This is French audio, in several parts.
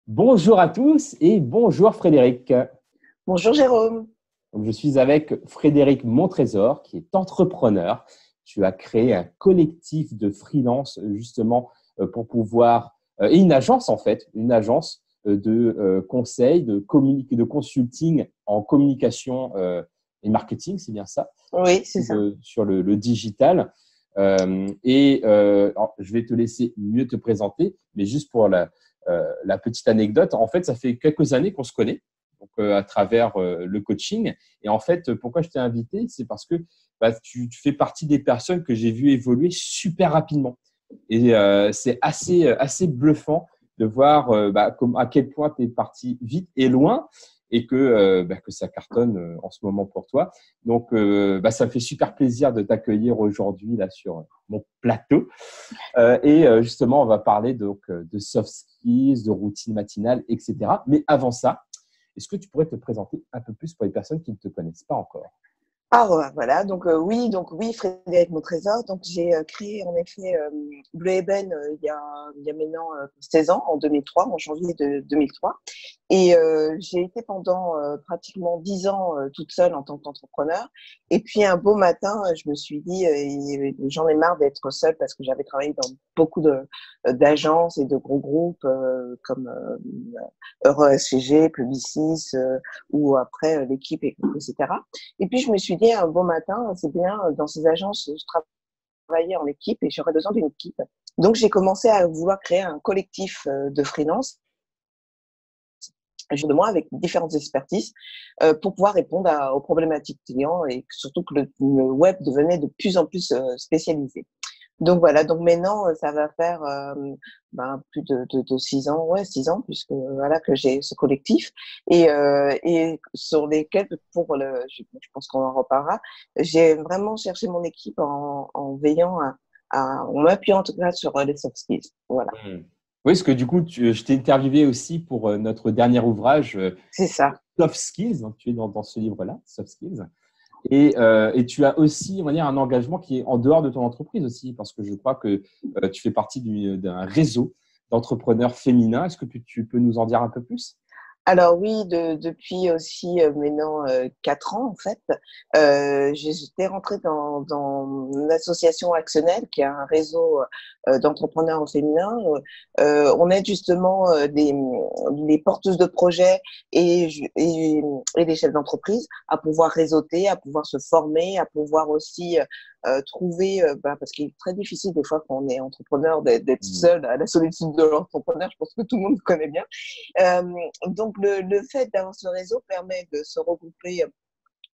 Bonjour à tous et bonjour Frédéric. Bonjour Jérôme. Donc, je suis avec Frédéric Montrésor qui est entrepreneur. Tu as créé un collectif de freelance justement pour pouvoir, et une agence en fait, une agence de conseil, de consulting en communication et marketing, c'est bien ça, Oui, c'est ça. sur le digital. Alors, je vais te laisser mieux te présenter, mais juste pour la petite anecdote, en fait, ça fait quelques années qu'on se connaît donc, à travers le coaching. Et en fait, pourquoi je t'ai invité, c'est parce que tu fais partie des personnes que j'ai vues évoluer super rapidement. Et c'est assez bluffant de voir à quel point tu es parti vite et loin et que ça cartonne en ce moment pour toi. Donc, ça me fait super plaisir de t'accueillir aujourd'hui là sur mon plateau. Justement, on va parler donc de soft skills, de routine matinale, etc. Mais avant ça, est-ce que tu pourrais te présenter un peu plus pour les personnes qui ne te connaissent pas encore? Voilà, donc oui, Frédéric Montrésor. Donc j'ai créé en effet Bleu Eben il y a maintenant 16 ans, en 2003, en janvier de 2003. Et j'ai été pendant pratiquement 10 ans toute seule en tant qu'entrepreneur. Et puis un beau matin, je me suis dit, j'en ai marre d'être seule parce que j'avais travaillé dans beaucoup d'agences et de gros groupes comme Euro SCG, Publicis ou après l'équipe, etc. Et puis je me suis dit un beau matin, c'est bien, dans ces agences, je travaillais en équipe et j'aurais besoin d'une équipe. Donc j'ai commencé à vouloir créer un collectif de freelance de moi avec différentes expertises pour pouvoir répondre aux problématiques clients et surtout que le web devenait de plus en plus spécialisé. Donc voilà, donc maintenant ça va faire plus de 6 ans, ouais 6 ans puisque voilà que j'ai ce collectif et sur lesquels je pense qu'on en reparlera. J'ai vraiment cherché mon équipe en veillant en m'appuyant en tout cas sur les soft skills. Voilà, Hmm. Oui, parce que du coup, je t'ai interviewé aussi pour notre dernier ouvrage, c'est ça. Soft Skills. Donc, tu es dans ce livre-là, Soft Skills. Et tu as aussi, on va dire, un engagement qui est en dehors de ton entreprise aussi, parce que je crois que tu fais partie d'un réseau d'entrepreneurs féminins. Est-ce que tu peux nous en dire un peu plus? Alors oui, depuis aussi maintenant 4 ans en fait, j'étais rentrée dans l'association Actionnel, qui est un réseau d'entrepreneurs au féminin. On aide justement les porteuses de projets et les chefs d'entreprise à pouvoir réseauter, à pouvoir se former, à pouvoir aussi trouver, parce qu'il est très difficile des fois quand on est entrepreneur d'être Hmm. seul à la solitude de l'entrepreneur. Je pense que tout le monde connaît bien. Euh, donc le fait d'avoir ce réseau permet de se regrouper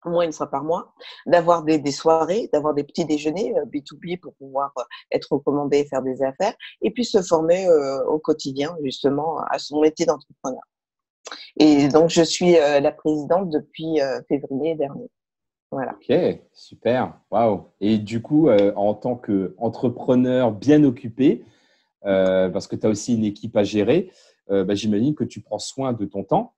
au moins une fois par mois, d'avoir des soirées, d'avoir des petits déjeuners B2B pour pouvoir être recommandé et faire des affaires, et puis se former au quotidien justement à son métier d'entrepreneur. Et donc je suis la présidente depuis février dernier. Voilà. Ok, super, waouh. Et du coup, en tant qu'entrepreneur bien occupé, parce que tu as aussi une équipe à gérer, j'imagine que tu prends soin de ton temps,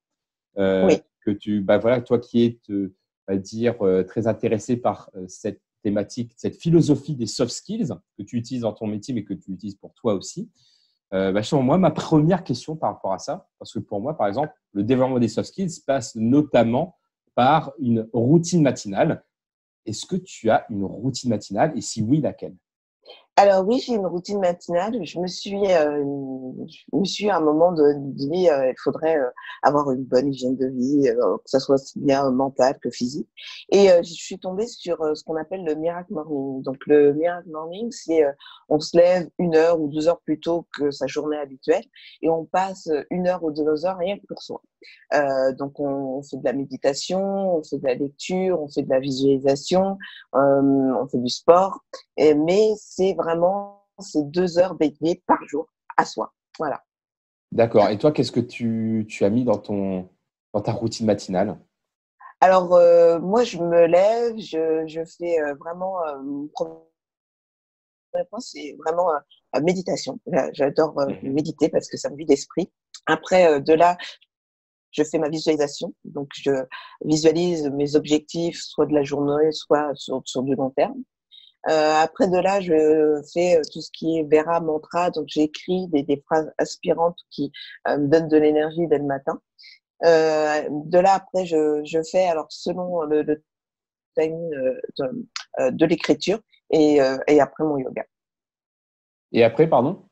Oui. voilà, toi qui es, on va dire, très intéressé par cette thématique, cette philosophie des soft skills que tu utilises dans ton métier, mais que tu utilises pour toi aussi. Selon moi, ma première question par rapport à ça, parce que pour moi, par exemple, le développement des soft skills passe notamment par une routine matinale. Est-ce que tu as une routine matinale et si oui, laquelle? Alors oui, j'ai une routine matinale. Je me suis à un moment dit, il faudrait avoir une bonne hygiène de vie, que ça soit aussi bien mental que physique. Et je suis tombée sur ce qu'on appelle le Miracle Morning. Donc le Miracle Morning, c'est on se lève 1 heure ou 2 heures plus tôt que sa journée habituelle et on passe 1 heure ou 2 heures rien que pour soi. Donc on fait de la méditation, on fait de la lecture, on fait de la visualisation, on fait du sport. Mais c'est vraiment ces 2 heures dédiées par jour à soi. Voilà. D'accord. Et toi, qu'est-ce que tu as mis dans ta routine matinale? Alors, moi, je me lève, je fais vraiment, première point, c'est vraiment méditation. J'adore Mhm. méditer parce que ça me vide l'esprit. Après, de là, je fais ma visualisation. Donc, je visualise mes objectifs, soit de la journée, soit sur du long terme. Après de là, je fais tout ce qui est Vera, mantra. Donc, j'écris des phrases aspirantes qui me donnent de l'énergie dès le matin. De là, après, je fais, alors selon le timing de l'écriture et après mon yoga. Et après, pardon?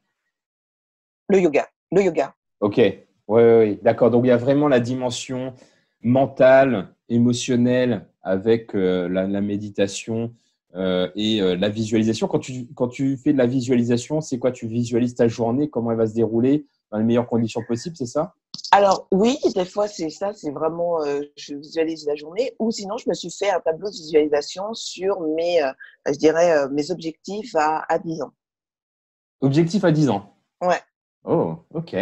Le yoga. Le yoga. Ok, oui, d'accord. Donc, il y a vraiment la dimension mentale, émotionnelle avec la méditation et la visualisation. Quand tu fais de la visualisation, c'est quoi? Tu visualises ta journée, comment elle va se dérouler dans les meilleures conditions possibles, c'est ça? Alors oui, des fois c'est ça, c'est vraiment je visualise la journée ou sinon je me suis fait un tableau de visualisation sur je dirais mes objectifs à 10 ans. Objectif à 10 ans. Ouais, Oh, ok,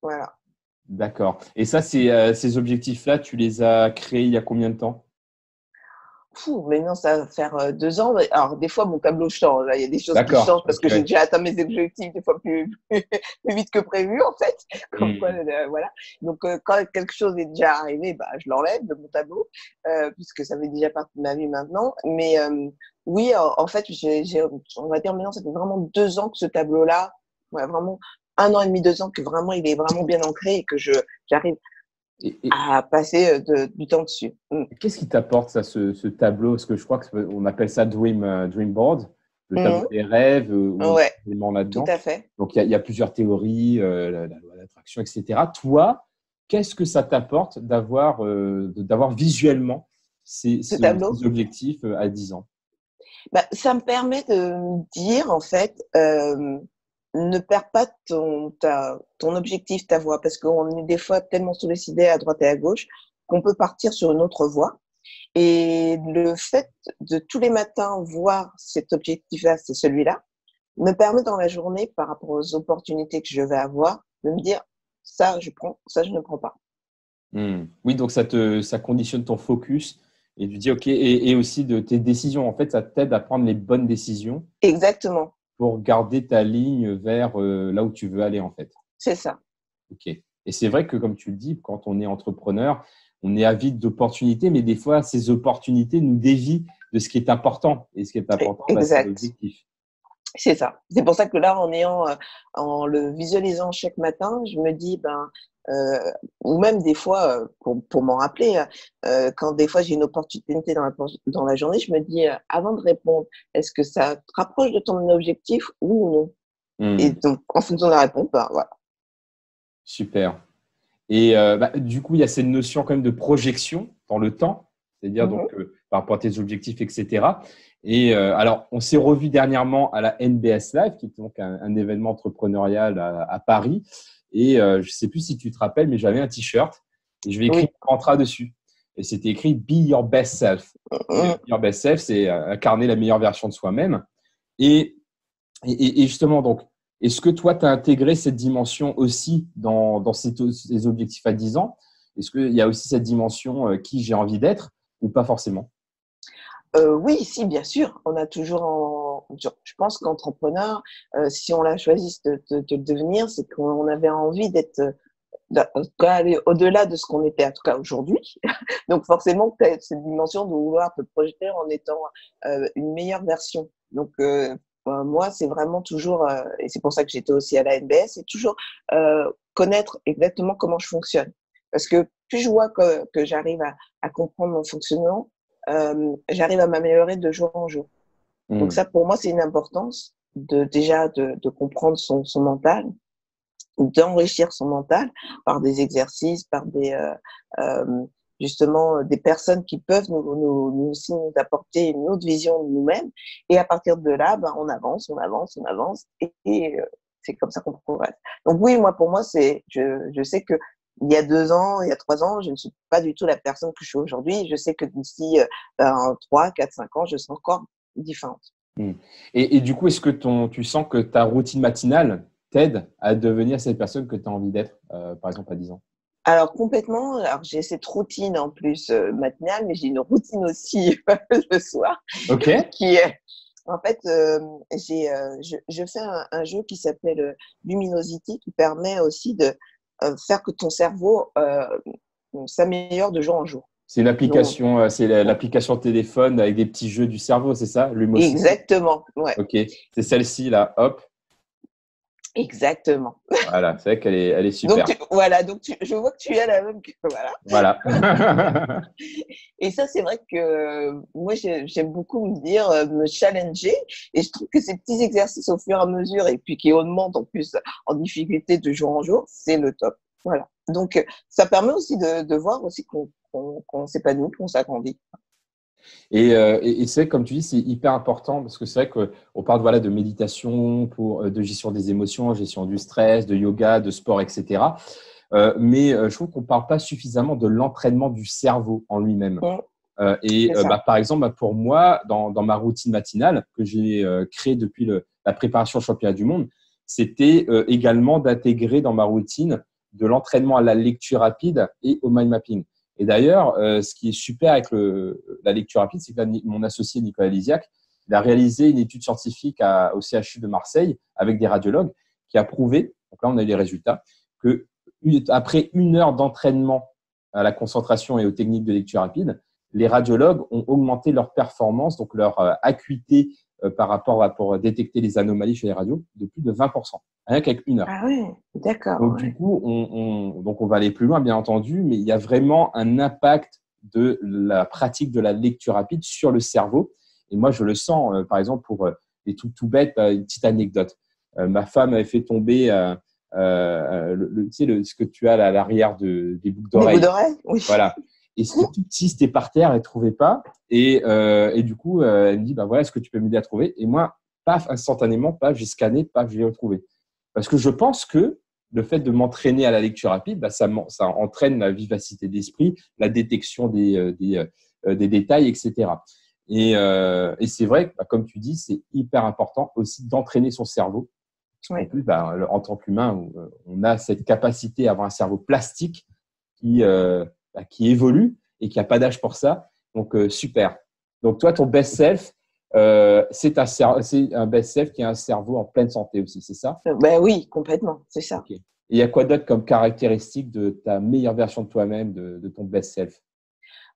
voilà. d'accord. Et ça, ces objectifs-là, tu les as créés il y a combien de temps? Maintenant ça va faire 2 ans. Alors des fois mon tableau change, hein. Il y a des choses qui D'accord, changent parce ok. que j'ai déjà atteint mes objectifs des fois plus vite que prévu en fait. Comme quoi, Hmm. voilà. Donc quand quelque chose est déjà arrivé, bah, je l'enlève de mon tableau puisque ça fait déjà partie de ma vie maintenant. Mais oui, en fait, on va dire maintenant ça fait vraiment 2 ans que ce tableau-là, ouais, vraiment 1 an et demi, 2 ans que vraiment il est vraiment bien ancré et que j'arrive Et à passer du temps dessus. qu'est-ce qui t'apporte ça, ce tableau? Parce que je crois qu'on appelle ça dream board, le tableau Mhm. des rêves, où il y a Ouais, éléments tout là-dedans. à fait. Donc, il y a plusieurs théories, la loi d'attraction, etc. Toi, qu'est-ce que ça t'apporte d'avoir visuellement Ce tableau, ces objectifs à 10 ans? bah, ça me permet de me dire, en fait, ne perds pas ton objectif, ta voie, parce qu'on est des fois tellement sollicité à droite et à gauche qu'on peut partir sur une autre voie. Et le fait de tous les matins voir cet objectif-là, c'est celui-là, me permet dans la journée, par rapport aux opportunités que je vais avoir, de me dire, ça, je prends, ça, je ne prends pas. Oui, donc ça conditionne ton focus et tu dis, OK, et aussi de tes décisions. En fait, ça t'aide à prendre les bonnes décisions Exactement, pour garder ta ligne vers là où tu veux aller, en fait. c'est ça. OK. Et c'est vrai que, comme tu le dis, quand on est entrepreneur, on est avide d'opportunités, mais des fois, ces opportunités nous dévient de ce qui est important. Et ce qui est important, bah, c'est Exact. l'objectif. C'est ça. C'est pour ça que là, en le visualisant chaque matin, je me dis, ou même des fois, pour m'en rappeler, quand des fois j'ai une opportunité dans la journée, je me dis, avant de répondre, est-ce que ça te rapproche de ton objectif ou non? Et Hmm. donc, en fonction de la réponse, bah, voilà. Super. Et bah, du coup, il y a cette notion quand même de projection dans le temps, c'est-à-dire donc Mhm, par rapport à tes objectifs, etc. Et alors, on s'est revu dernièrement à la NBS Live, qui est donc un événement entrepreneurial à Paris. Et je ne sais plus si tu te rappelles, mais j'avais un t-shirt et je vais écrire oui. un mantra dessus. Et c'était écrit Be Your Best Self. Et, Mhm. Be Your Best Self, c'est incarner la meilleure version de soi-même. Et et justement, donc, est-ce que toi, tu as intégré cette dimension aussi dans ces objectifs à 10 ans? Est-ce qu'il y a aussi cette dimension qui j'ai envie d'être ou pas forcément? Oui, si, bien sûr. On a toujours je pense qu'entrepreneur, si on l'a choisi de le devenir, c'est qu'on avait envie d'être, en tout cas, aller au-delà de ce qu'on était, en tout cas aujourd'hui. Donc forcément, tu as cette dimension de vouloir te projeter en étant une meilleure version. Donc moi, c'est vraiment toujours, et c'est pour ça que j'étais aussi à la NBS, c'est toujours connaître exactement comment je fonctionne. Parce que plus je vois que j'arrive à comprendre mon fonctionnement, j'arrive à m'améliorer de jour en jour. Donc Hmm. ça, pour moi, c'est une importance de comprendre son mental, d'enrichir son mental par des exercices, par justement des personnes qui peuvent aussi nous apporter une autre vision de nous-mêmes. Et à partir de là, on avance, on avance, on avance, et c'est comme ça qu'on progresse. Donc oui, moi, pour moi, je sais que il y a 2 ans, il y a 3 ans, je ne suis pas du tout la personne que je suis aujourd'hui. Je sais que d'ici 3, 4, 5 ans, je serai encore différente. Hmm. Et du coup, est-ce que tu sens que ta routine matinale t'aide à devenir cette personne que tu as envie d'être, par exemple, à 10 ans? Alors complètement, alors j'ai cette routine en plus matinale, mais j'ai une routine aussi le soir OK. qui est, en fait, je fais un jeu qui s'appelle Luminosity, qui permet aussi de faire que ton cerveau s'améliore de jour en jour. C'est une Donc, application, c'est l'application téléphone avec des petits jeux du cerveau, c'est ça? Lumosity? exactement, ouais, Ok, c'est celle-ci là, hop, exactement. voilà, c'est vrai elle est Donc, super. voilà, donc je vois que tu as la même, voilà. Voilà. Et ça, c'est vrai que moi, j'aime beaucoup me dire, me challenger. Et je trouve que ces petits exercices au fur et à mesure, et puis qui augmentent en plus en difficulté de jour en jour, c'est le top. Voilà. Donc, ça permet aussi de voir aussi qu'on s'épanouit, qu'on s'agrandit. Et c'est vrai, comme tu dis, c'est hyper important parce que c'est vrai qu'on parle voilà, de méditation, de gestion des émotions, gestion du stress, de yoga, de sport, etc. Mais je trouve qu'on ne parle pas suffisamment de l'entraînement du cerveau en lui-même. Mmh, c'est ça. Par exemple, pour moi, dans ma routine matinale que j'ai créée depuis la préparation au championnat du monde, c'était également d'intégrer dans ma routine de l'entraînement à la lecture rapide et au mind mapping. Et d'ailleurs, ce qui est super avec la lecture rapide, c'est que mon associé Nicolas Lisiac, il a réalisé une étude scientifique au CHU de Marseille avec des radiologues qui a prouvé, donc là on a eu les résultats, que après 1 heure d'entraînement à la concentration et aux techniques de lecture rapide, les radiologues ont augmenté leur performance, donc leur acuité par rapport pour détecter les anomalies chez les radios de plus de 20%, rien qu'avec 1 heure. Ah ouais, d'accord, Donc, du ouais. coup, donc on va aller plus loin, bien entendu, mais il y a vraiment un impact de la pratique de la lecture rapide sur le cerveau. Et moi, je le sens, par exemple, pour des trucs tout bêtes, une petite anecdote. Ma femme avait fait tomber tu sais, ce que tu as à l'arrière des boucles Des bouts d'oreilles. d'oreille? Oui. Voilà. Et c'était tout petit, c'était par terre, elle ne trouvait pas. Et du coup, elle me dit, bah voilà, est-ce que tu peux m'aider à trouver? Et moi, paf, instantanément, paf, j'ai scanné, paf, je l'ai retrouvé. Parce que je pense que le fait de m'entraîner à la lecture rapide, bah, ça entraîne la vivacité d'esprit, la détection des détails, etc. Et c'est vrai que, bah, comme tu dis, c'est hyper important aussi d'entraîner son cerveau. Parce qu'en Ouais. plus, bah, en tant qu'humain, on a cette capacité à avoir un cerveau plastique qui évolue et qui n'a pas d'âge pour ça. Donc, super. Donc, toi, ton best self, c'est un best self qui a un cerveau en pleine santé aussi, c'est ça? Ben oui, complètement, c'est ça. Ok. Et il y a quoi d'autre comme caractéristique de ta meilleure version de toi-même, de ton best self?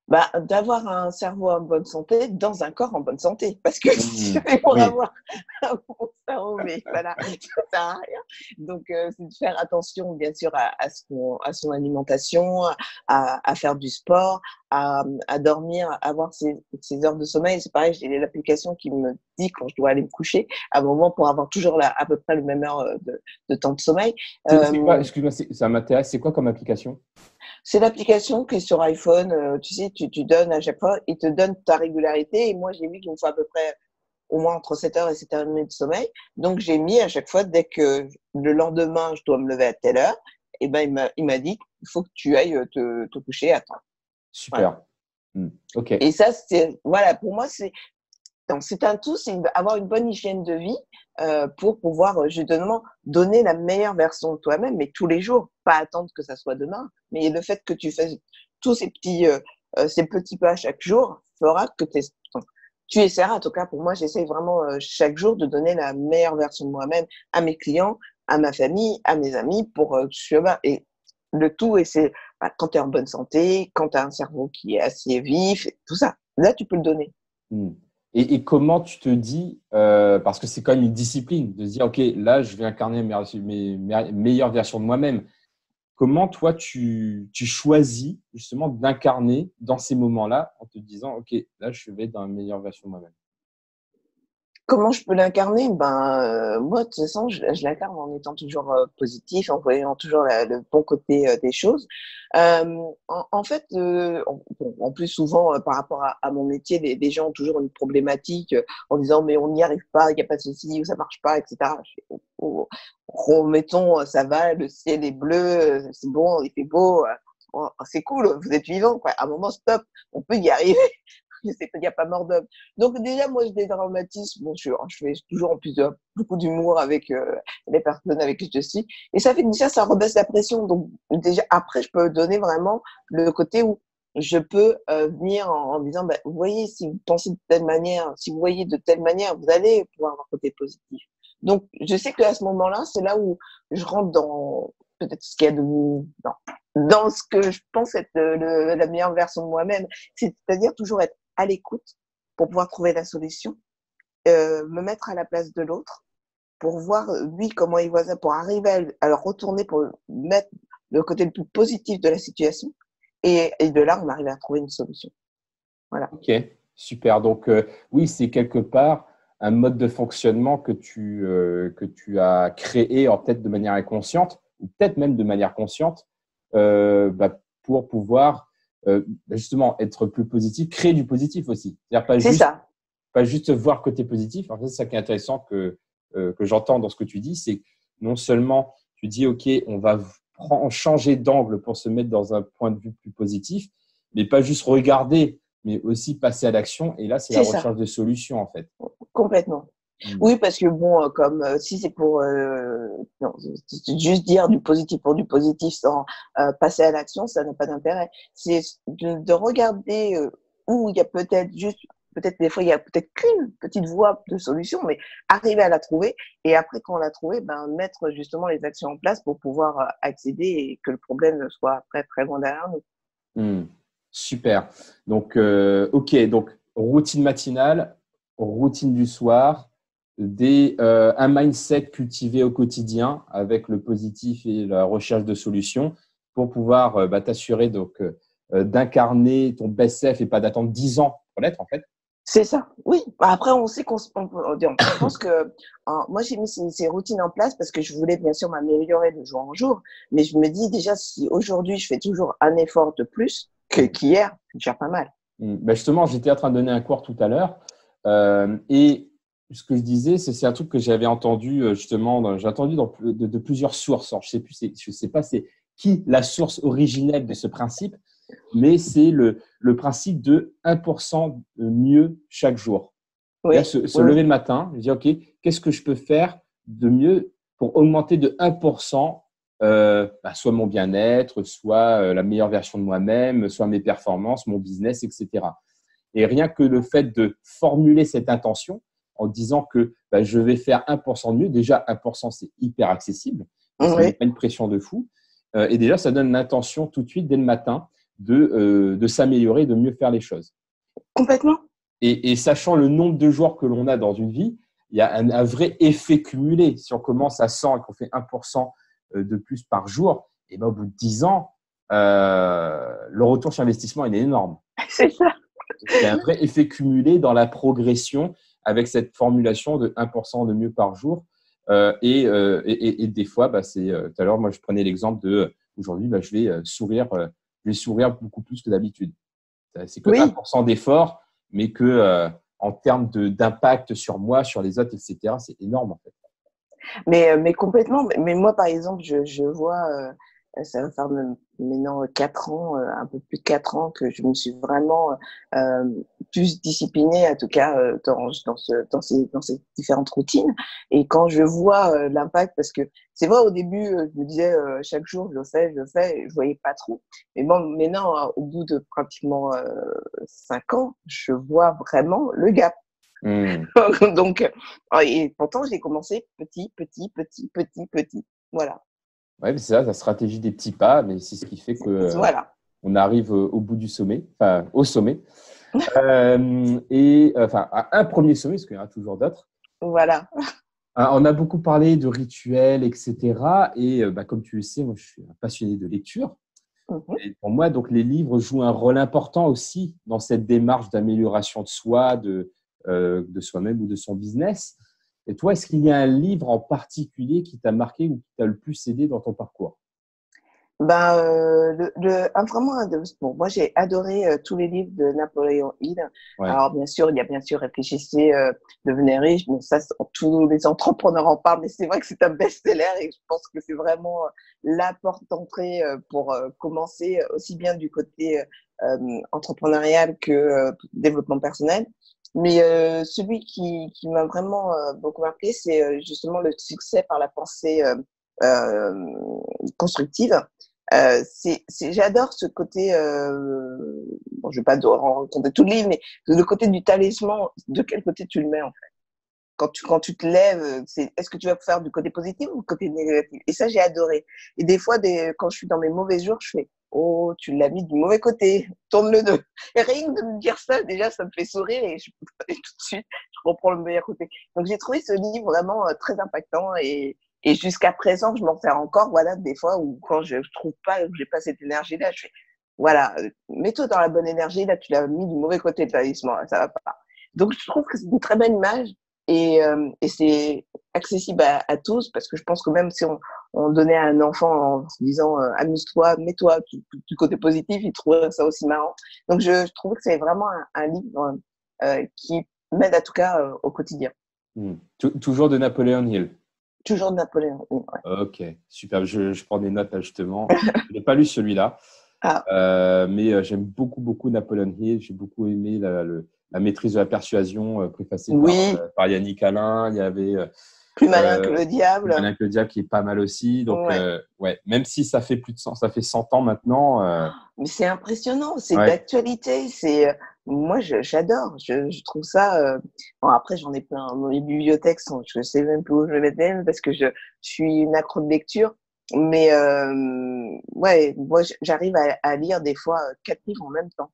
Bah, d'avoir un cerveau en bonne santé dans un corps en bonne santé. Parce que si Mmh. c'est pour Oui, avoir un bon cerveau, mais voilà, ça sert à rien. Donc, c'est de faire attention, bien sûr, à son alimentation, à faire du sport, à dormir, à avoir ses heures de sommeil. C'est pareil, j'ai l'application qui me dit quand je dois aller me coucher, à un moment pour avoir toujours à peu près le même heure de temps de sommeil. c'est quoi, excuse-moi, ça m'intéresse, c'est quoi comme application? C'est l'application qui est sur iPhone. Tu sais, tu donnes à chaque fois, il te donne ta régularité. Et moi, j'ai mis qu'il me faut à peu près au moins entre 7 heures et 7h30 de sommeil. Donc, j'ai mis à chaque fois, dès que le lendemain, je dois me lever à telle heure, et ben, il m'a dit qu'il faut que tu ailles te coucher à temps. Voilà. Super. Ok. Et ça, c'est, voilà, pour moi, c'est un tout, c'est avoir une bonne hygiène de vie pour pouvoir justement donner la meilleure version de toi-même, mais tous les jours, pas attendre que ça soit demain. Mais le fait que tu fasses tous ces petits pas chaque jour fera que tu essaieras, en tout cas pour moi, j'essaye vraiment chaque jour de donner la meilleure version de moi-même à mes clients, à ma famille, à mes amis pour et le tout, et c'est quand tu es en bonne santé, quand tu as un cerveau qui est assez vif, tout ça, là tu peux le donner. Hmm. Et comment tu te dis, parce que c'est quand même une discipline, de se dire, OK, là, je vais incarner mes meilleures versions de moi-même. Comment toi, tu choisis justement d'incarner dans ces moments-là en te disant, OK, là, je vais être dans la meilleure version de moi-même. Comment je peux l'incarner? Ben, moi, de toute façon, je l'incarne en étant toujours positif, en voyant toujours le bon côté des choses. En fait, en plus souvent par rapport à mon métier, les gens ont toujours une problématique en disant mais on n'y arrive pas, il n'y a pas ceci ou ça marche pas, etc. Je fais, remettons, ça va, le ciel est bleu, c'est bon, il fait beau, c'est cool, vous êtes vivant, quoi. À un moment, stop, on peut y arriver. Il n'y a pas mort d'homme. Donc déjà, moi, je dédramatise. Bon, je fais toujours en plus beaucoup d'humour avec les personnes avec qui je suis. Et ça fait que déjà, ça rebaisse la pression. Donc déjà, après, je peux donner vraiment le côté où je peux venir en disant, bah, vous voyez, si vous pensez de telle manière, si vous voyez de telle manière, vous allez pouvoir avoir un côté positif. Donc, je sais qu'à ce moment-là, c'est là où je rentre dans peut-être ce qu'il y a de dans ce que je pense être la meilleure version de moi-même. C'est-à-dire toujours être à l'écoute pour pouvoir trouver la solution, me mettre à la place de l'autre pour voir lui comment il voit ça, pour arriver à le retourner, pour mettre le côté le plus positif de la situation. Et de là, on arrive à trouver une solution. Voilà. Ok, super. Donc, oui, c'est quelque part un mode de fonctionnement que tu as créé, peut-être de manière inconsciente, ou peut-être même de manière consciente, pour pouvoir justement être plus positif, créer du positif aussi. C'est-à-dire pas juste voir côté positif. En fait, c'est ça qui est intéressant que j'entends dans ce que tu dis, c'est que non seulement tu dis, OK, on va changer d'angle pour se mettre dans un point de vue plus positif, mais pas juste regarder, mais aussi passer à l'action. Et là, c'est la recherche de solutions, en fait. Complètement. Oui, parce que bon, comme si c'est pour non, juste dire du positif pour du positif sans passer à l'action, ça n'a pas d'intérêt. C'est de regarder où il y a peut-être des fois il y a peut-être qu'une petite voie de solution, mais arriver à la trouver et après quand on l'a trouvée, mettre justement les actions en place pour pouvoir accéder et que le problème ne soit après très loin derrière nous. Super. Donc, OK, donc routine matinale, routine du soir, un mindset cultivé au quotidien avec le positif et la recherche de solutions pour pouvoir t'assurer d'incarner ton best self et pas d'attendre 10 ans pour l'être, en fait. C'est ça, oui. Après, on sait on pense que moi, j'ai mis ces routines en place parce que je voulais bien sûr m'améliorer de jour en jour. Mais je me dis déjà, si aujourd'hui, je fais toujours un effort de plus qu'hier, c'est déjà pas mal. Justement, j'étais en train de donner un cours tout à l'heure et ce que je disais, c'est un truc que j'avais entendu justement, j'ai entendu de plusieurs sources. Alors, je sais pas c'est qui la source originelle de ce principe, mais c'est le principe de 1% de mieux chaque jour. Oui, se lever le matin, je dis OK, qu'est-ce que je peux faire de mieux pour augmenter de 1% soit mon bien-être, soit la meilleure version de moi-même, soit mes performances, mon business, etc. Et rien que le fait de formuler cette intention en disant que je vais faire 1% de mieux, déjà 1% c'est hyper accessible, ça n'est pas une pression de fou. Et déjà, ça donne l'intention tout de suite, dès le matin, de s'améliorer, de mieux faire les choses. Complètement. Et sachant le nombre de jours que l'on a dans une vie, il y a un vrai effet cumulé. Si on commence à 100 et qu'on fait 1% de plus par jour, et au bout de 10 ans, le retour sur investissement il est énorme. C'est ça. Il y a un vrai effet cumulé dans la progression avec cette formulation de 1% de mieux par jour. Et des fois, tout à l'heure, moi, je prenais l'exemple de aujourd'hui, je vais sourire beaucoup plus que d'habitude. C'est que 1% d'effort, mais que en termes d'impact sur moi, sur les autres, etc., c'est énorme en fait. Mais complètement. Mais moi, par exemple, je vois, ça va faire maintenant 4 ans, un peu plus de 4 ans que je me suis vraiment plus disciplinée, en tout cas dans ces différentes routines. Et quand je vois l'impact, parce que c'est vrai au début, je me disais chaque jour je le fais, et je voyais pas trop. Mais bon, maintenant, au bout de pratiquement 5 ans, je vois vraiment le gap. Donc, et pourtant, j'ai commencé petit. Voilà. Ouais, c'est ça, la stratégie des petits pas, mais c'est ce qui fait que on arrive au bout du sommet, enfin au sommet. À un premier sommet, parce qu'il y en a toujours d'autres. Voilà. On a beaucoup parlé de rituels, etc. Et comme tu le sais, moi, je suis un passionné de lecture. Et pour moi, donc, les livres jouent un rôle important aussi dans cette démarche d'amélioration de soi, de soi-même ou de son business. Et toi, est-ce qu'il y a un livre en particulier qui t'a marqué ou qui t'a le plus aidé dans ton parcours? Moi, j'ai adoré tous les livres de Napoléon Hill. Ouais. Alors, bien sûr, il y a bien sûr Réfléchissez, devenez riche. Bon, ça, tous les entrepreneurs en parlent, mais c'est vrai que c'est un best-seller et je pense que c'est vraiment la porte d'entrée pour commencer aussi bien du côté entrepreneurial que développement personnel. Mais celui qui m'a vraiment beaucoup marqué, c'est justement le succès par la pensée constructive. J'adore ce côté, bon, je vais pas raconter tout le livre, mais le côté du talisman, de quel côté tu le mets en fait. Quand tu te lèves, est-ce que tu vas faire du côté positif ou du côté négatif? Et ça, j'ai adoré. Et des fois, quand je suis dans mes mauvais jours, je fais oh, tu l'as mis du mauvais côté, tourne-le deux. Et rien que de me dire ça, déjà, ça me fait sourire et tout de suite, je reprends le meilleur côté. Donc, j'ai trouvé ce livre vraiment très impactant et jusqu'à présent, je m'en sers encore, voilà, des fois où quand je trouve pas, où j'ai pas cette énergie-là, je fais, voilà, mets-toi dans la bonne énergie, là, tu l'as mis du mauvais côté de talisman, ça va pas. Donc, je trouve que c'est une très belle image et c'est accessible à tous parce que je pense que même si on donnait à un enfant en se disant amuse-toi, mets-toi du côté positif, il trouverait ça aussi marrant. Donc, je trouve que c'est vraiment un livre qui m'aide, en tout cas, au quotidien. Toujours de Napoleon Hill. Toujours de Napoléon. Ouais. Ok, super. Je prends des notes là justement. Je n'ai pas lu celui-là, mais j'aime beaucoup, beaucoup Napoleon Hill. J'ai beaucoup aimé la maîtrise de la persuasion préfacée par Yannick Alain. Il y avait Plus malin que le diable. Plus malin que le diable qui est pas mal aussi. Donc, ouais, même si ça fait plus de 100, ça fait 100 ans maintenant. Mais c'est impressionnant, c'est d'actualité. Moi, j'adore. Je trouve ça. Bon, après, j'en ai plein. Les bibliothèques je sais même plus où je vais mettre parce que je suis une accro de lecture. Mais ouais, moi, j'arrive à lire des fois 4 livres en même temps.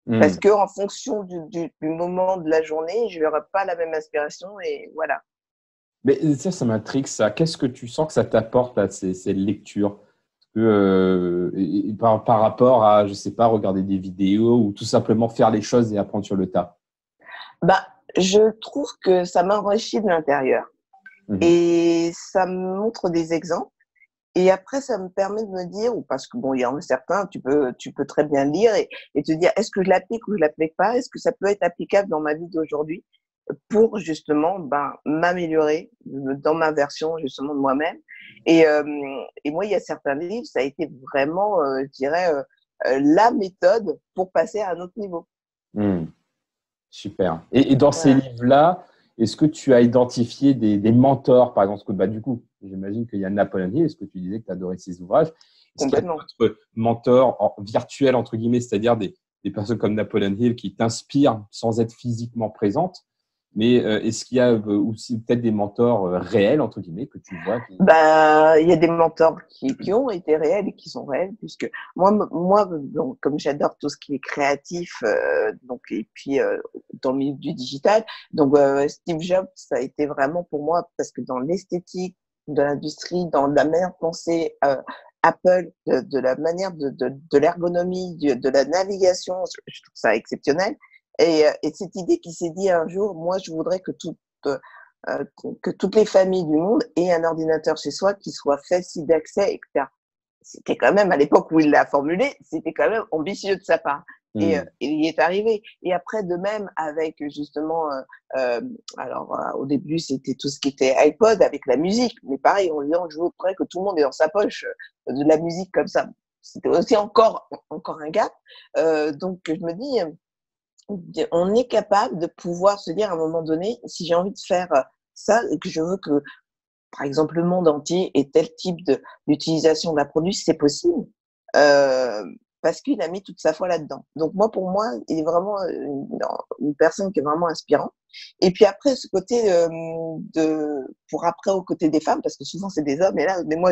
Parce que en fonction du moment de la journée, je n'aurai pas la même inspiration et voilà. Mais ça m'intrigue ça. Qu'est-ce que tu sens que ça t'apporte là, ces lectures? Par rapport à, je sais pas, regarder des vidéos ou tout simplement faire les choses et apprendre sur le tas? Je trouve que ça m'enrichit de l'intérieur et ça me montre des exemples. Et après, ça me permet de me dire, ou parce que bon, il y en a certains, tu peux très bien lire et te dire, est-ce que je l'applique ou je l'applique pas? Est-ce que ça peut être applicable dans ma vie d'aujourd'hui pour justement m'améliorer dans ma version justement de moi-même. Et moi, il y a certains livres, ça a été vraiment, je dirais, la méthode pour passer à un autre niveau. Super. Et dans ces livres-là, est-ce que tu as identifié des mentors, par exemple, du coup, j'imagine qu'il y a Napoléon Hill, est-ce que tu disais que tu adorais ses ouvrages? Est-ce qu'il y a d'autres mentors virtuels, entre guillemets, c'est-à-dire des personnes comme Napoléon Hill qui t'inspirent sans être physiquement présentes? Mais est-ce qu'il y a aussi peut-être des mentors réels, entre guillemets, que tu vois il y a des mentors qui ont été réels et qui sont réels, puisque moi donc, comme j'adore tout ce qui est créatif, donc, et puis dans le milieu du digital, donc Steve Jobs, ça a été vraiment pour moi, parce que dans l'esthétique de l'industrie, dans la manière de penser Apple, de la manière de l'ergonomie, de la navigation, je trouve ça exceptionnel. Et cette idée qui s'est dit un jour, moi, je voudrais que toutes les familles du monde aient un ordinateur chez soi qui soit facile d'accès, etc. C'était quand même, à l'époque où il l'a formulé, c'était quand même ambitieux de sa part. Et il y est arrivé. Et après, de même, avec justement, au début, c'était tout ce qui était iPod avec la musique. Mais pareil, je voudrais que tout le monde ait dans sa poche de la musique comme ça. C'était aussi encore un gap. Donc, je me dis, on est capable de pouvoir se dire à un moment donné, si j'ai envie de faire ça et que je veux que, par exemple, le monde entier ait tel type d'utilisation de la produit, c'est possible. Parce qu'il a mis toute sa foi là-dedans. Donc pour moi, il est vraiment une personne qui est vraiment inspirante. Et puis après, ce côté pour après au côté des femmes, parce que souvent c'est des hommes, mais moi,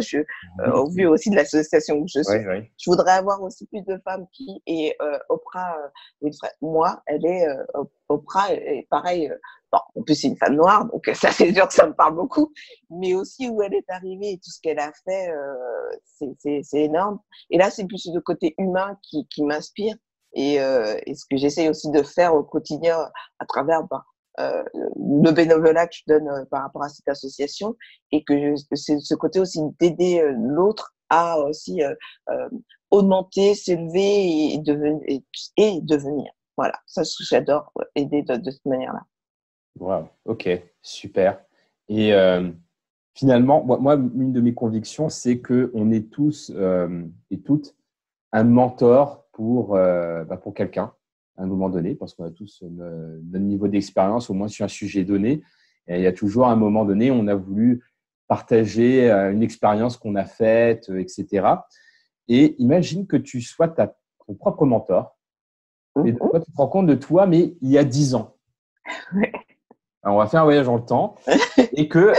au vu aussi de l'association où je suis, je voudrais avoir aussi plus de femmes qui, et Oprah Winfrey, moi, elle est, Oprah est pareil, bon, en plus c'est une femme noire, donc ça c'est sûr que ça me parle beaucoup, mais aussi où elle est arrivée et tout ce qu'elle a fait, c'est énorme. Et là, c'est plus le côté humain qui m'inspire et ce que j'essaie aussi de faire au quotidien à travers le bénévolat que je donne par rapport à cette association et que c'est ce côté aussi d'aider l'autre à aussi augmenter, s'élever et devenir. Voilà, ça j'adore aider de cette manière-là. Wow, ok, super. Et finalement, moi, une de mes convictions, c'est qu'on est tous et toutes un mentor pour quelqu'un à un moment donné, parce qu'on a tous notre niveau d'expérience, au moins sur un sujet donné. Et il y a toujours un moment donné, on a voulu partager une expérience qu'on a faite, etc. Et imagine que tu sois ton propre mentor. Et toi, tu te rends compte de toi, mais il y a 10 ans. Alors, on va faire un voyage dans le temps et que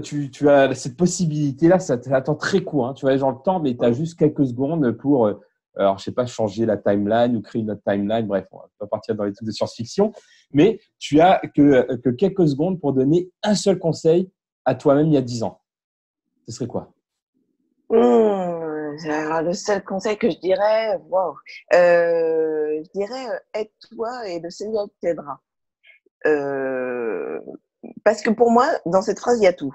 tu as cette possibilité-là, ça t'attend très court. Tu voyages dans le temps, mais tu as juste quelques secondes pour alors je sais pas, changer la timeline ou créer une autre timeline. Bref, on va pas partir dans les trucs de science-fiction. Mais tu as que quelques secondes pour donner un seul conseil à toi-même il y a 10 ans. Ce serait quoi? Alors, le seul conseil que je dirais, je dirais aide-toi et le Seigneur t'aidera. Parce que pour moi, dans cette phrase, il y a tout.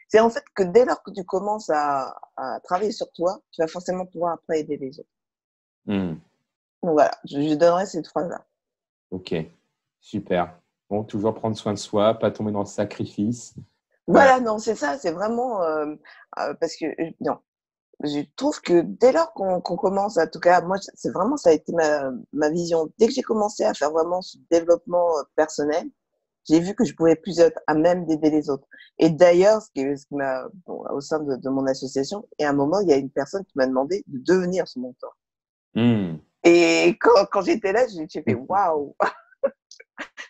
C'est en fait que dès lors que tu commences à travailler sur toi, tu vas forcément pouvoir après aider les autres. Hmm. Donc voilà, je donnerais cette phrase-là. Ok, super. Bon, toujours prendre soin de soi, pas tomber dans le sacrifice. Voilà, non, c'est ça, c'est vraiment parce que non, je trouve que dès lors qu'on commence, en tout cas, moi, c'est vraiment ça a été ma vision. Dès que j'ai commencé à faire vraiment ce développement personnel, j'ai vu que je pouvais plus être à même d'aider les autres. Et d'ailleurs, ce qui m'a, au sein de mon association, et à un moment, il y a une personne qui m'a demandé de devenir son mentor. Hmm. Et quand j'étais là, j'ai fait waouh.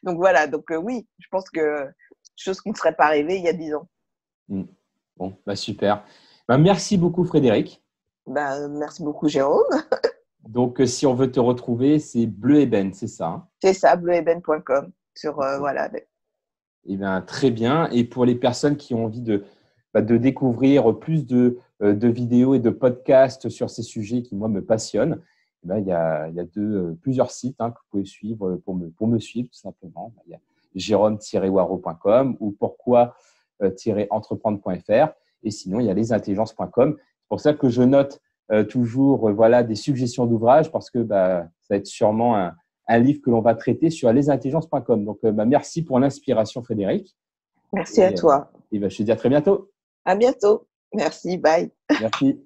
Donc voilà, donc oui, je pense que chose qui ne serait pas arrivée il y a 10 ans. Hmm. Bon, bah super. Bah, merci beaucoup, Frédéric. Merci beaucoup, Jérôme. Donc, si on veut te retrouver, c'est Bleu Ébène, c'est ça, hein? C'est ça, bleueben.com. Sur, Okay. voilà. Eh bien, très bien. Et pour les personnes qui ont envie de découvrir plus de vidéos et de podcasts sur ces sujets qui, moi, me passionnent, eh bien, il y a plusieurs sites, hein, que vous pouvez suivre pour me suivre, tout simplement. Il y a jérôme-waro.com ou pourquoi-entreprendre.fr. Et sinon, il y a lesintelligences.com. C'est pour ça que je note toujours voilà, des suggestions d'ouvrages parce que ça va être sûrement un livre que l'on va traiter sur lesintelligences.com. Donc, merci pour l'inspiration, Frédéric. Merci à toi. Et je te dis à très bientôt. À bientôt. Merci. Bye. Merci.